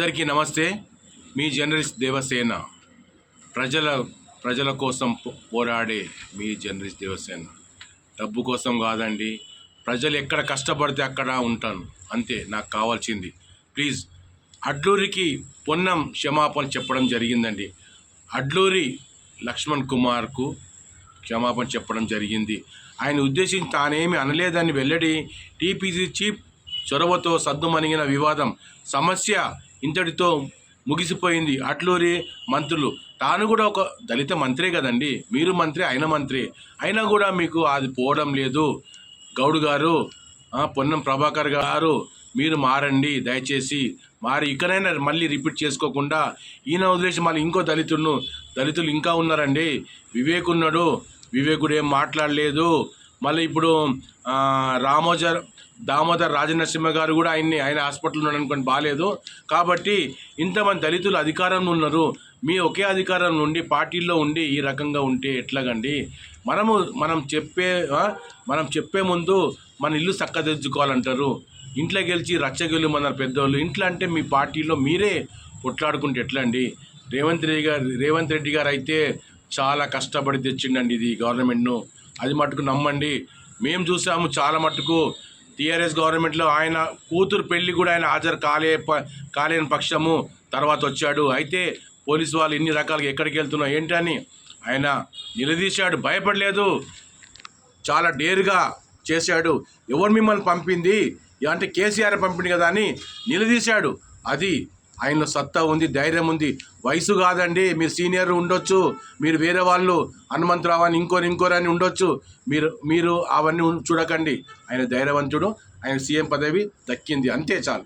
అందరికీ నమస్తే. మీ జర్నలిస్ట్ దేవసేన. ప్రజల కోసం పోరాడే మీ జర్నలిస్ట్ దేవసేన. డబ్బు కోసం కాదండి, ప్రజలు ఎక్కడ కష్టపడితే అక్కడ ఉంటాను, అంతే నాకు కావాల్సింది. ప్లీజ్, అడ్లూరికి పొన్నం క్షమాపణ చెప్పడం జరిగిందండి. అడ్లూరి లక్ష్మణ్ కుమార్కు క్షమాపణ చెప్పడం జరిగింది. ఆయన ఉద్దేశించి తానేమి అనలేదని వెల్లడి. టీపీసీ చీఫ్ చొరవతో సద్దుమణిగిన వివాదం సమస్య ఇంతటితో ముగిసిపోయింది. అట్లూరి మంత్రులు, తాను కూడా ఒక దళిత మంత్రే కదండి, మీరు మంత్రి, ఆయన మంత్రి, అయినా కూడా మీకు అది పోవడం లేదు. గౌడ్ గారు, పొన్నం ప్రభాకర్ గారు, మీరు మారండి దయచేసి. మారి ఇకనైనా మళ్ళీ రిపీట్ చేసుకోకుండా ఈయన వదిలేసి మళ్ళీ ఇంకో దళితులు ఇంకా ఉన్నారండి. వివేకున్నాడు, వివేకుడు ఏం మాట్లాడలేదు. మళ్ళీ ఇప్పుడు దామోదర్ రాజనరసింహ గారు కూడా ఆయన హాస్పిటల్ ఉన్నాడు అనుకోండి, బాగాలేదు. కాబట్టి ఇంతమంది దళితులు అధికారంలో ఉన్నారు. మీ ఒకే అధికారం నుండి పార్టీల్లో ఉండి ఈ రకంగా ఉంటే ఎట్లాగండి? మనం చెప్పే ముందు మన ఇల్లు చక్కదిద్దుకోవాలంటారు. ఇంట్లో గెలిచి రచ్చగెలుమన్నారు పెద్దోళ్ళు. ఇంట్లో అంటే మీ పార్టీలో మీరే కొట్లాడుకుంటే ఎట్లా అండి? రేవంత్ రెడ్డి గారు అయితే చాలా కష్టపడి తెచ్చిండండి ఇది గవర్నమెంట్ను. అది మటుకు నమ్మండి. మేము చూసాము చాలా మటుకు. టీఆర్ఎస్ గవర్నమెంట్లో ఆయన కూతురు పెళ్లి కూడా ఆయన హాజరు కాలేని పక్షము తర్వాత వచ్చాడు. అయితే పోలీసు వాళ్ళు ఇన్ని రకాలుగా ఎక్కడికి వెళ్తున్నావు ఏంటని ఆయన నిలదీశాడు, భయపడలేదు, చాలా డేర్గా చేశాడు. ఎవరు మిమ్మల్ని పంపింది అంటే కేసీఆర్ పంపింది కదా అని నిలదీశాడు. అది ఆయనలో సత్తా ఉంది, ధైర్యం ఉంది. వయసు కాదండి, మీరు సీనియర్ ఉండొచ్చు, మీరు వేరే వాళ్ళు హనుమంతరావు అని ఇంకోరు అని ఉండొచ్చు. మీరు అవన్నీ చూడకండి. ఆయన ధైర్యవంతుడు, ఆయన సీఎం పదవి దక్కింది, అంతే చాలు.